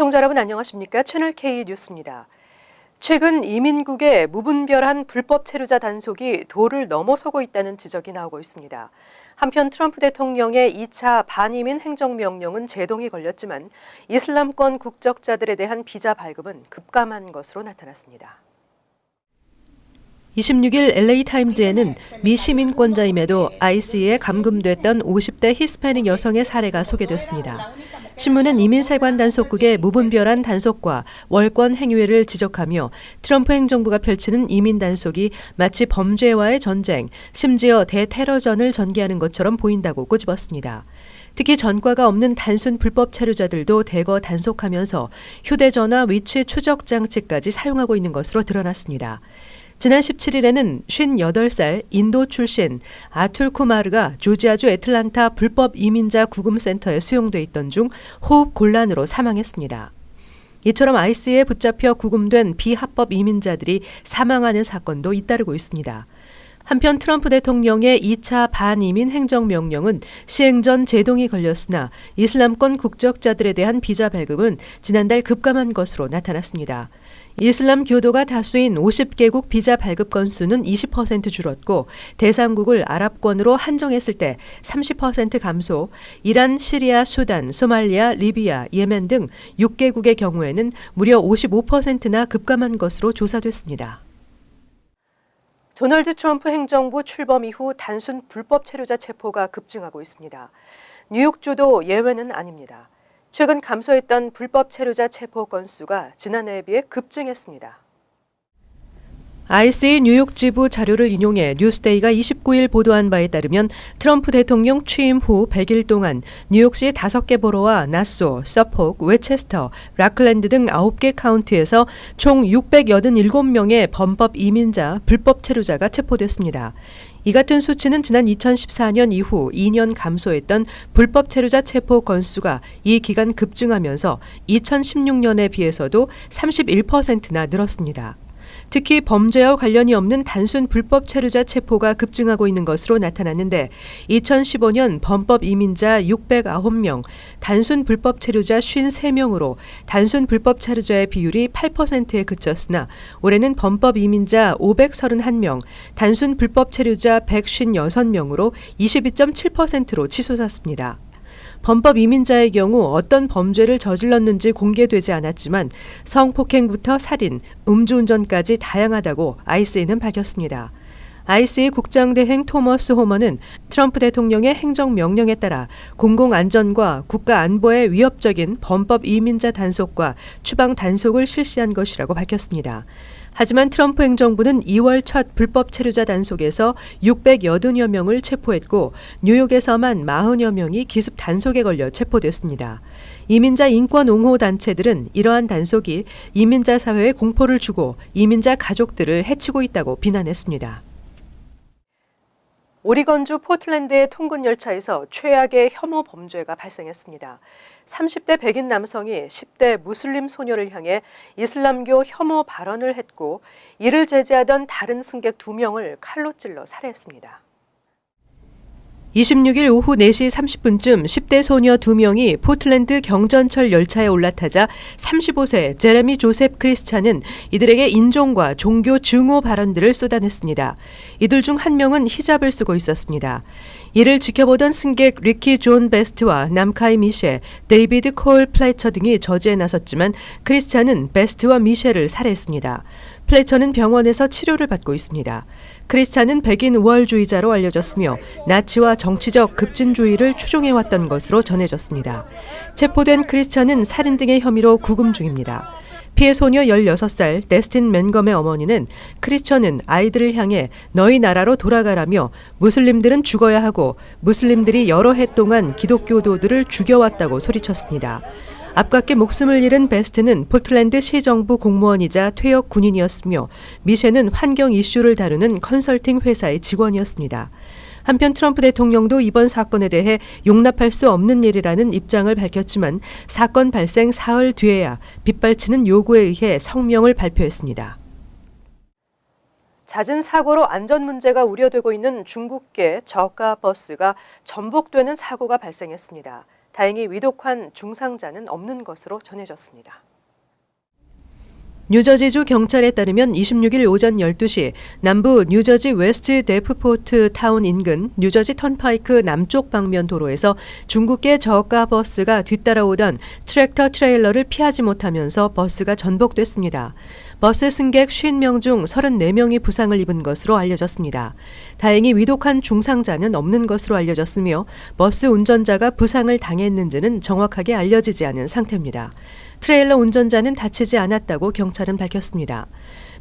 시청자 여러분 안녕하십니까? 채널 K 뉴스입니다. 최근 이민국의 무분별한 불법 체류자 단속이 도를 넘어서고 있다는 지적이 나오고 있습니다. 한편 트럼프 대통령의 2차 반이민 행정명령은 제동이 걸렸지만 이슬람권 국적자들에 대한 비자 발급은 급감한 것으로 나타났습니다. 26일 LA타임즈에는 미 시민권자임에도 ICE에 감금됐던 50대 히스패닉 여성의 사례가 소개됐습니다. 신문은 이민세관 단속국의 무분별한 단속과 월권 행위를 지적하며 트럼프 행정부가 펼치는 이민 단속이 마치 범죄와의 전쟁, 심지어 대테러전을 전개하는 것처럼 보인다고 꼬집었습니다. 특히 전과가 없는 단순 불법 체류자들도 대거 단속하면서 휴대전화 위치 추적 장치까지 사용하고 있는 것으로 드러났습니다. 지난 17일에는 58살 인도 출신 아툴 쿠마르가 조지아주 애틀란타 불법 이민자 구금센터에 수용돼 있던 중 호흡 곤란으로 사망했습니다. 이처럼 ICE에 붙잡혀 구금된 비합법 이민자들이 사망하는 사건도 잇따르고 있습니다. 한편 트럼프 대통령의 2차 반이민 행정명령은 시행 전 제동이 걸렸으나 이슬람권 국적자들에 대한 비자 발급은 지난달 급감한 것으로 나타났습니다. 이슬람 교도가 다수인 50개국 비자 발급 건수는 20% 줄었고 대상국을 아랍권으로 한정했을 때 30% 감소, 이란, 시리아, 수단, 소말리아, 리비아, 예멘 등 6개국의 경우에는 무려 55%나 급감한 것으로 조사됐습니다. 도널드 트럼프 행정부 출범 이후 단순 불법 체류자 체포가 급증하고 있습니다. 뉴욕주도 예외는 아닙니다. 최근 감소했던 불법 체류자 체포 건수가 지난해에 비해 급증했습니다. ICE 뉴욕 지부 자료를 인용해 뉴스데이가 29일 보도한 바에 따르면 트럼프 대통령 취임 후 100일 동안 뉴욕시 5개 보로와 나소, 서폭, 웨체스터, 라클랜드 등 9개 카운티에서 총 687명의 범법 이민자, 불법 체류자가 체포됐습니다. 이 같은 수치는 지난 2014년 이후 2년 감소했던 불법 체류자 체포 건수가 이 기간 급증하면서 2016년에 비해서도 31%나 늘었습니다. 특히 범죄와 관련이 없는 단순 불법 체류자 체포가 급증하고 있는 것으로 나타났는데 2015년 범법 이민자 609명, 단순 불법 체류자 53명으로 단순 불법 체류자의 비율이 8%에 그쳤으나 올해는 범법 이민자 531명, 단순 불법 체류자 156명으로 22.7%로 치솟았습니다. 범법 이민자의 경우 어떤 범죄를 저질렀는지 공개되지 않았지만 성폭행부터 살인, 음주운전까지 다양하다고 ICE는 밝혔습니다. ICE 국장 대행 토머스 호머는 트럼프 대통령의 행정명령에 따라 공공안전과 국가안보에 위협적인 범법 이민자 단속과 추방 단속을 실시한 것이라고 밝혔습니다. 하지만 트럼프 행정부는 2월 첫 불법 체류자 단속에서 680여 명을 체포했고 뉴욕에서만 40여 명이 기습 단속에 걸려 체포됐습니다. 이민자 인권 옹호 단체들은 이러한 단속이 이민자 사회에 공포를 주고 이민자 가족들을 해치고 있다고 비난했습니다. 오리건주 포틀랜드의 통근 열차에서 최악의 혐오 범죄가 발생했습니다. 30대 백인 남성이 10대 무슬림 소녀를 향해 이슬람교 혐오 발언을 했고 이를 제지하던 다른 승객 2명을 칼로 찔러 살해했습니다. 26일 오후 4시 30분쯤 10대 소녀 2명이 포틀랜드 경전철 열차에 올라타자 35세 제레미 조셉 크리스찬은 이들에게 인종과 종교 증오 발언들을 쏟아냈습니다. 이들 중 한 명은 히잡을 쓰고 있었습니다. 이를 지켜보던 승객 리키 존 베스트와 남카이 미셸, 데이비드 콜 플래처 등이 저지에 나섰지만 크리스찬은 베스트와 미셸을 살해했습니다. 플래처는 병원에서 치료를 받고 있습니다. 크리스찬은 백인 우월주의자로 알려졌으며 나치와 정치적 급진주의를 추종해왔던 것으로 전해졌습니다. 체포된 크리스찬은 살인 등의 혐의로 구금 중입니다. 피해 소녀 16살 데스틴 맨검의 어머니는 크리스천은 아이들을 향해 너희 나라로 돌아가라며 무슬림들은 죽어야 하고 무슬림들이 여러 해 동안 기독교도들을 죽여왔다고 소리쳤습니다. 아깝게 목숨을 잃은 베스트는 포틀랜드 시정부 공무원이자 퇴역 군인이었으며 미셸은 환경 이슈를 다루는 컨설팅 회사의 직원이었습니다. 한편 트럼프 대통령도 이번 사건에 대해 용납할 수 없는 일이라는 입장을 밝혔지만 사건 발생 사흘 뒤에야 빗발치는 요구에 의해 성명을 발표했습니다. 잦은 사고로 안전 문제가 우려되고 있는 중국계 저가 버스가 전복되는 사고가 발생했습니다. 다행히 위독한 중상자는 없는 것으로 전해졌습니다. 뉴저지주 경찰에 따르면 26일 오전 12시 남부 뉴저지 웨스트 데프포트 타운 인근 뉴저지 턴파이크 남쪽 방면 도로에서 중국계 저가 버스가 뒤따라오던 트랙터 트레일러를 피하지 못하면서 버스가 전복됐습니다. 버스 승객 50명 중 34명이 부상을 입은 것으로 알려졌습니다. 다행히 위독한 중상자는 없는 것으로 알려졌으며 버스 운전자가 부상을 당했는지는 정확하게 알려지지 않은 상태입니다. 트레일러 운전자는 다치지 않았다고 경찰은 밝혔습니다.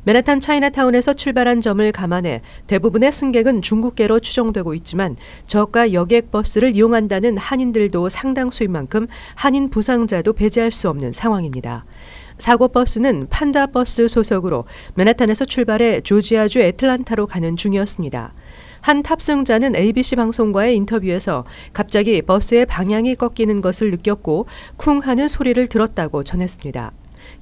맨하탄 차이나타운에서 출발한 점을 감안해 대부분의 승객은 중국계로 추정되고 있지만 저가 여객 버스를 이용한다는 한인들도 상당수인 만큼 한인 부상자도 배제할 수 없는 상황입니다. 사고 버스는 판다 버스 소속으로 맨하탄에서 출발해 조지아주 애틀란타로 가는 중이었습니다. 한 탑승자는 ABC 방송과의 인터뷰에서 갑자기 버스의 방향이 꺾이는 것을 느꼈고 쿵 하는 소리를 들었다고 전했습니다.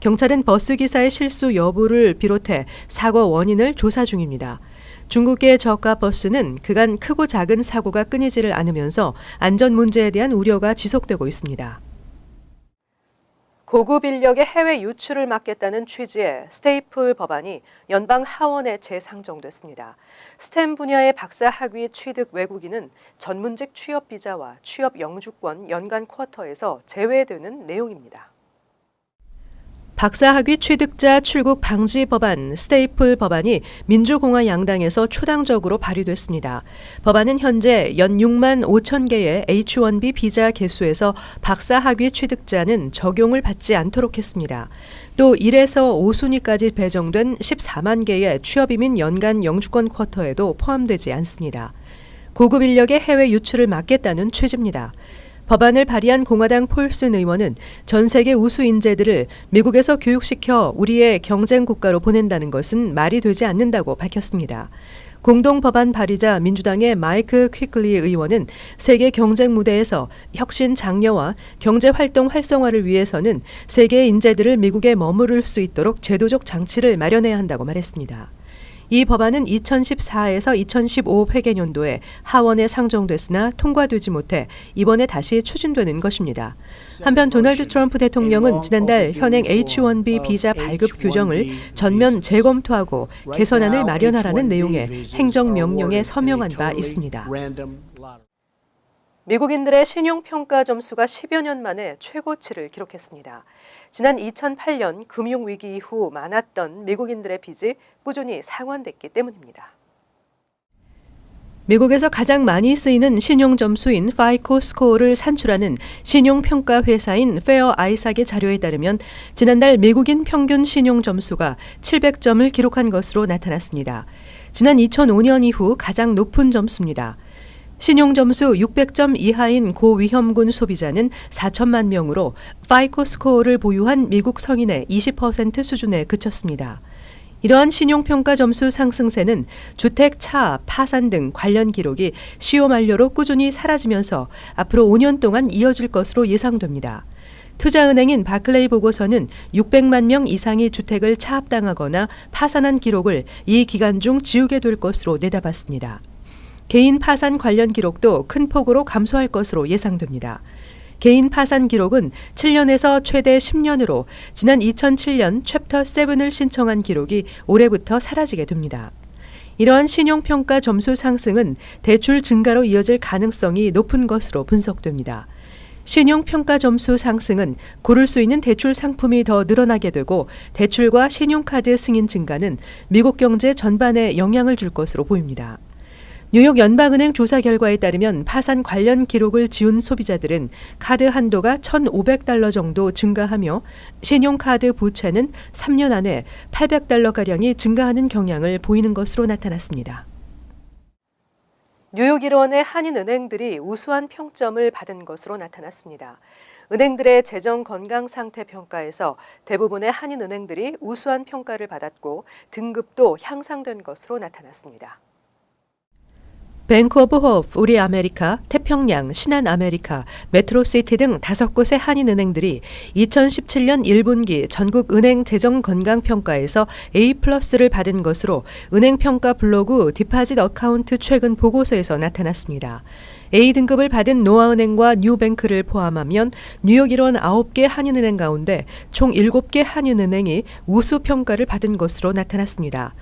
경찰은 버스 기사의 실수 여부를 비롯해 사고 원인을 조사 중입니다. 중국계 저가 버스는 그간 크고 작은 사고가 끊이지를 않으면서 안전 문제에 대한 우려가 지속되고 있습니다. 고급 인력의 해외 유출을 막겠다는 취지의 스테이플 법안이 연방 하원에 재상정됐습니다. 스템 분야의 박사 학위 취득 외국인은 전문직 취업 비자와 취업 영주권 연간 쿼터에서 제외되는 내용입니다. 박사학위 취득자 출국 방지 법안 스테이플 법안이 민주공화 양당에서 초당적으로 발의됐습니다. 법안은 현재 연 6만 5천 개의 H-1B 비자 개수에서 박사학위 취득자는 적용을 받지 않도록 했습니다. 또 1에서 5순위까지 배정된 14만 개의 취업이민 연간 영주권 쿼터에도 포함되지 않습니다. 고급 인력의 해외 유출을 막겠다는 취지입니다. 법안을 발의한 공화당 폴슨 의원은 전 세계 우수 인재들을 미국에서 교육시켜 우리의 경쟁 국가로 보낸다는 것은 말이 되지 않는다고 밝혔습니다. 공동 법안 발의자 민주당의 마이크 퀴클리 의원은 세계 경쟁 무대에서 혁신 장려와 경제 활동 활성화를 위해서는 세계의 인재들을 미국에 머무를 수 있도록 제도적 장치를 마련해야 한다고 말했습니다. 이 법안은 2014에서 2015 회계연도에 하원에 상정됐으나 통과되지 못해 이번에 다시 추진되는 것입니다. 한편 도널드 트럼프 대통령은 지난달 현행 H-1B 비자 발급 규정을 전면 재검토하고 개선안을 마련하라는 내용의 행정명령에 서명한 바 있습니다. 미국인들의 신용평가 점수가 10여 년 만에 최고치를 기록했습니다. 지난 2008년 금융위기 이후 많았던 미국인들의 빚이 꾸준히 상환됐기 때문입니다. 미국에서 가장 많이 쓰이는 신용점수인 FICO 스코어를 산출하는 신용평가 회사인 페어 아이삭의 자료에 따르면 지난달 미국인 평균 신용점수가 700점을 기록한 것으로 나타났습니다. 지난 2005년 이후 가장 높은 점수입니다. 신용점수 600점 이하인 고위험군 소비자는 4천만 명으로 파이코 스코어를 보유한 미국 성인의 20% 수준에 그쳤습니다. 이러한 신용평가 점수 상승세는 주택, 차, 파산 등 관련 기록이 시효 만료로 꾸준히 사라지면서 앞으로 5년 동안 이어질 것으로 예상됩니다. 투자은행인 바클레이 보고서는 600만 명 이상이 주택을 차압당하거나 파산한 기록을 이 기간 중 지우게 될 것으로 내다봤습니다. 개인 파산 관련 기록도 큰 폭으로 감소할 것으로 예상됩니다. 개인 파산 기록은 7년에서 최대 10년으로 지난 2007년 챕터 7을 신청한 기록이 올해부터 사라지게 됩니다. 이러한 신용평가 점수 상승은 대출 증가로 이어질 가능성이 높은 것으로 분석됩니다. 신용평가 점수 상승은 고를 수 있는 대출 상품이 더 늘어나게 되고 대출과 신용카드 승인 증가는 미국 경제 전반에 영향을 줄 것으로 보입니다. 뉴욕 연방은행 조사 결과에 따르면 파산 관련 기록을 지운 소비자들은 카드 한도가 $1,500 정도 증가하며 신용카드 부채는 3년 안에 $800가량이 증가하는 경향을 보이는 것으로 나타났습니다. 뉴욕 일원의 한인은행들이 우수한 평점을 받은 것으로 나타났습니다. 은행들의 재정 건강 상태 평가에서 대부분의 한인은행들이 우수한 평가를 받았고 등급도 향상된 것으로 나타났습니다. 뱅크 오브 호프, 우리 아메리카, 태평양, 신한 아메리카, 메트로시티 등 5곳의 한인은행들이 2017년 1분기 전국 은행 재정 건강 평가에서 A+를 받은 것으로 은행평가 블로그 디파짓 어카운트 최근 보고서에서 나타났습니다. A등급을 받은 노아은행과 뉴뱅크를 포함하면 뉴욕 일원 9개 한인은행 가운데 총 7개 한인은행이 우수 평가를 받은 것으로 나타났습니다.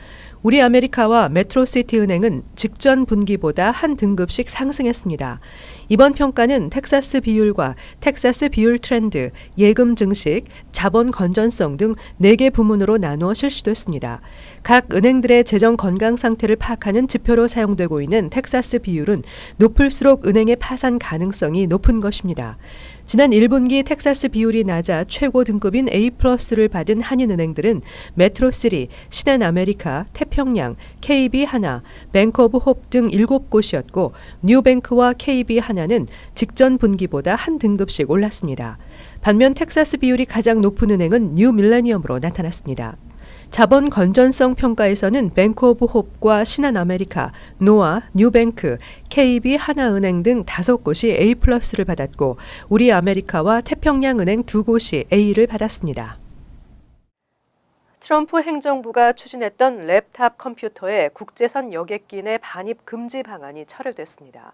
우리아메리카와 메트로시티은행은 직전 분기보다 한 등급씩 상승했습니다. 이번 평가는 텍사스 비율과 텍사스 비율 트렌드, 예금 증식, 자본 건전성 등 4개 부문으로 나누어 실시됐습니다. 각 은행들의 재정 건강 상태를 파악하는 지표로 사용되고 있는 텍사스 비율은 높을수록 은행의 파산 가능성이 높은 것입니다. 지난 1분기 텍사스 비율이 낮아 최고 등급인 A+를 받은 한인은행들은 메트로시티, 신한아메리카, 태평양, KB하나, 뱅크 오브 홉 등 7곳이었고 뉴뱅크와 KB하나는 직전 분기보다 한 등급씩 올랐습니다. 반면 텍사스 비율이 가장 높은 은행은 뉴밀레니엄으로 나타났습니다. 자본 건전성 평가에서는 뱅크 오브 홉과 신한아메리카, 노아, 뉴뱅크, KB 하나은행 등 5곳이 A+를 받았고 우리아메리카와 태평양은행 2곳이 A를 받았습니다. 트럼프 행정부가 추진했던 랩탑 컴퓨터의 국제선 여객기 내 반입 금지 방안이 철회됐습니다.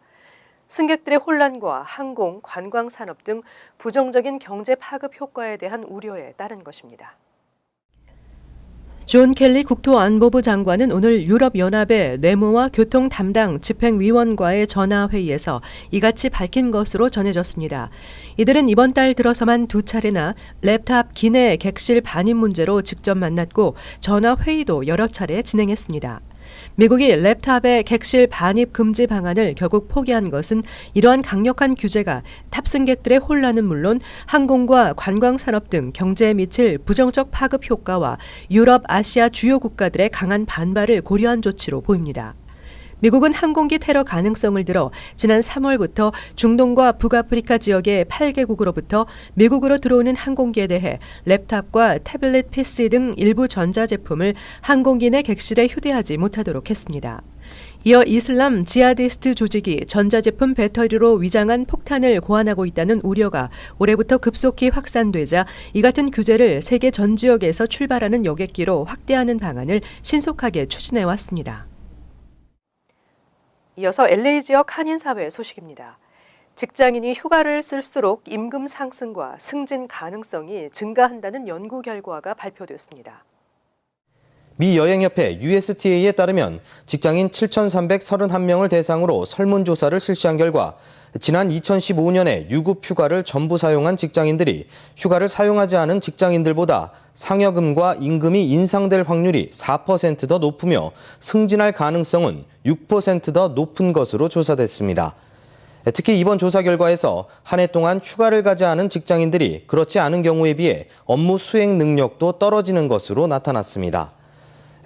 승객들의 혼란과 항공, 관광 산업 등 부정적인 경제 파급 효과에 대한 우려에 따른 것입니다. 존 켈리 국토안보부 장관은 오늘 유럽연합의 뇌무와 교통 담당 집행위원과의 전화회의에서 이같이 밝힌 것으로 전해졌습니다. 이들은 이번 달 들어서만 2차례나 랩탑 기내 객실 반입 문제로 직접 만났고 전화회의도 여러 차례 진행했습니다. 미국이 랩탑의 객실 반입 금지 방안을 결국 포기한 것은 이러한 강력한 규제가 탑승객들의 혼란은 물론 항공과 관광 산업 등 경제에 미칠 부정적 파급 효과와 유럽, 아시아 주요 국가들의 강한 반발을 고려한 조치로 보입니다. 미국은 항공기 테러 가능성을 들어 지난 3월부터 중동과 북아프리카 지역의 8개국으로부터 미국으로 들어오는 항공기에 대해 랩탑과 태블릿 PC 등 일부 전자제품을 항공기 내 객실에 휴대하지 못하도록 했습니다. 이어 이슬람 지하디스트 조직이 전자제품 배터리로 위장한 폭탄을 고안하고 있다는 우려가 올해부터 급속히 확산되자 이 같은 규제를 세계 전 지역에서 출발하는 여객기로 확대하는 방안을 신속하게 추진해왔습니다. 이어서 LA 지역 한인사회 소식입니다. 직장인이 휴가를 쓸수록 임금 상승과 승진 가능성이 증가한다는 연구 결과가 발표됐습니다. 미 여행협회 USTA에 따르면 직장인 7,331명을 대상으로 설문조사를 실시한 결과 지난 2015년에 유급 휴가를 전부 사용한 직장인들이 휴가를 사용하지 않은 직장인들보다 상여금과 임금이 인상될 확률이 4% 더 높으며 승진할 가능성은 6% 더 높은 것으로 조사됐습니다. 특히 이번 조사 결과에서 한 해 동안 휴가를 가지 않은 직장인들이 그렇지 않은 경우에 비해 업무 수행 능력도 떨어지는 것으로 나타났습니다.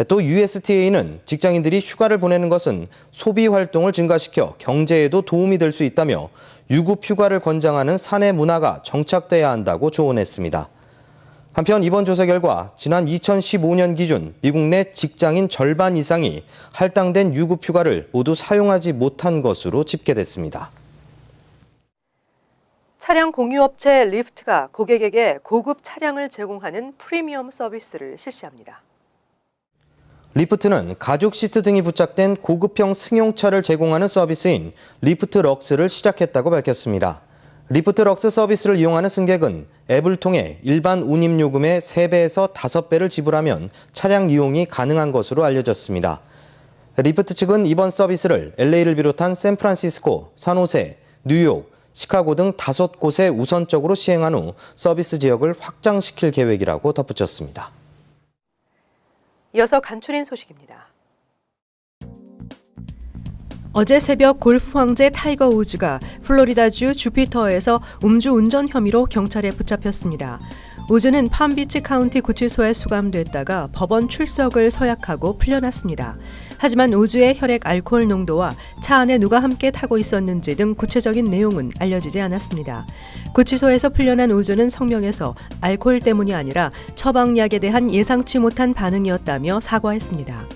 또 USTA는 직장인들이 휴가를 보내는 것은 소비 활동을 증가시켜 경제에도 도움이 될 수 있다며 유급 휴가를 권장하는 사내 문화가 정착돼야 한다고 조언했습니다. 한편 이번 조사 결과 지난 2015년 기준 미국 내 직장인 절반 이상이 할당된 유급 휴가를 모두 사용하지 못한 것으로 집계됐습니다. 차량 공유업체 리프트가 고객에게 고급 차량을 제공하는 프리미엄 서비스를 실시합니다. 리프트는 가죽 시트 등이 부착된 고급형 승용차를 제공하는 서비스인 리프트 럭스를 시작했다고 밝혔습니다. 리프트 럭스 서비스를 이용하는 승객은 앱을 통해 일반 운임 요금의 3배에서 5배를 지불하면 차량 이용이 가능한 것으로 알려졌습니다. 리프트 측은 이번 서비스를 LA를 비롯한 샌프란시스코, 산호세, 뉴욕, 시카고 등 5곳에 우선적으로 시행한 후 서비스 지역을 확장시킬 계획이라고 덧붙였습니다. 이어서 간추린 소식입니다. 어제 새벽 골프 황제 타이거 우즈가 플로리다주 주피터에서 음주운전 혐의로 경찰에 붙잡혔습니다. 우즈는 팜비치 카운티 구치소에 수감됐다가 법원 출석을 서약하고 풀려났습니다. 하지만 우즈의 혈액 알코올 농도와 차 안에 누가 함께 타고 있었는지 등 구체적인 내용은 알려지지 않았습니다. 구치소에서 풀려난 우즈는 성명에서 알코올 때문이 아니라 처방약에 대한 예상치 못한 반응이었다며 사과했습니다.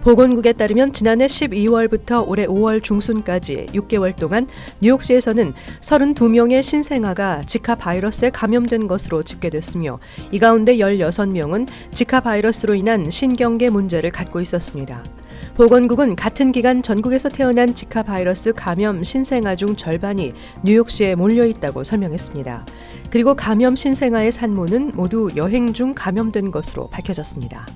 보건국에 따르면 지난해 12월부터 올해 5월 중순까지 6개월 동안 뉴욕시에서는 32명의 신생아가 지카 바이러스에 감염된 것으로 집계됐으며 이 가운데 16명은 지카 바이러스로 인한 신경계 문제를 갖고 있었습니다. 보건국은 같은 기간 전국에서 태어난 지카 바이러스 감염 신생아 중 절반이 뉴욕시에 몰려 있다고 설명했습니다. 그리고 감염 신생아의 산모는 모두 여행 중 감염된 것으로 밝혀졌습니다.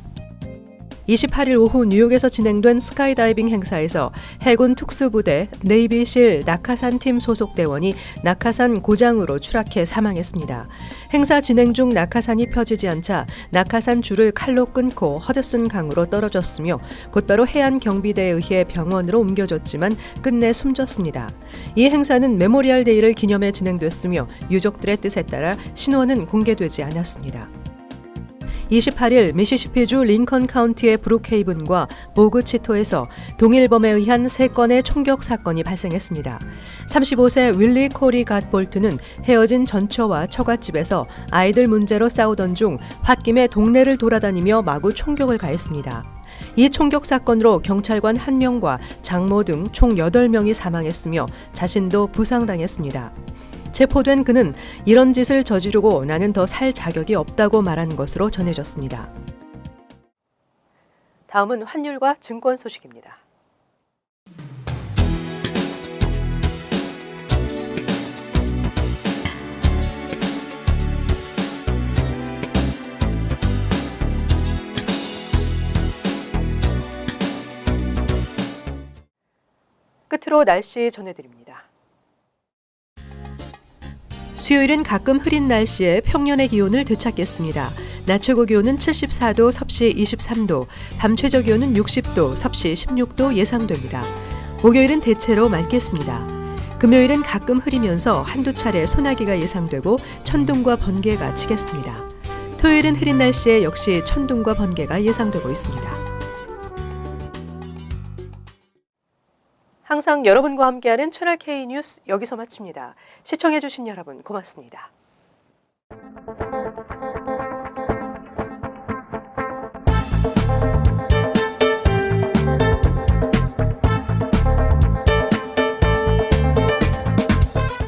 28일 오후 뉴욕에서 진행된 스카이다이빙 행사에서 해군 특수부대 네이비실 낙하산 팀 소속 대원이 낙하산 고장으로 추락해 사망했습니다. 행사 진행 중 낙하산이 펴지지 않자 낙하산 줄을 칼로 끊고 허드슨 강으로 떨어졌으며 곧바로 해안 경비대에 의해 병원으로 옮겨졌지만 끝내 숨졌습니다. 이 행사는 메모리얼 데이를 기념해 진행됐으며 유족들의 뜻에 따라 신원은 공개되지 않았습니다. 28일 미시시피주 링컨 카운티의 브룩헤이븐과 모그치토에서 동일범에 의한 3건의 총격 사건이 발생했습니다. 35세 윌리 코리 갓볼트는 헤어진 전처와 처갓집에서 아이들 문제로 싸우던 중 홧김에 동네를 돌아다니며 마구 총격을 가했습니다. 이 총격 사건으로 경찰관 1명과 장모 등 총 8명이 사망했으며 자신도 부상당했습니다. 체포된 그는 이런 짓을 저지르고 나는 더 살 자격이 없다고 말한 것으로 전해졌습니다. 다음은 환율과 증권 소식입니다. 끝으로 날씨 전해드립니다. 수요일은 가끔 흐린 날씨에 평년의 기온을 되찾겠습니다. 낮 최고 기온은 74도, 섭씨 23도, 밤 최저 기온은 60도, 섭씨 16도 예상됩니다. 목요일은 대체로 맑겠습니다. 금요일은 가끔 흐리면서 한두 차례 소나기가 예상되고 천둥과 번개가 치겠습니다. 토요일은 흐린 날씨에 역시 천둥과 번개가 예상되고 있습니다. 항상 여러분과 함께하는 채널 K 뉴스 여기서 마칩니다. 시청해주신 여러분 고맙습니다.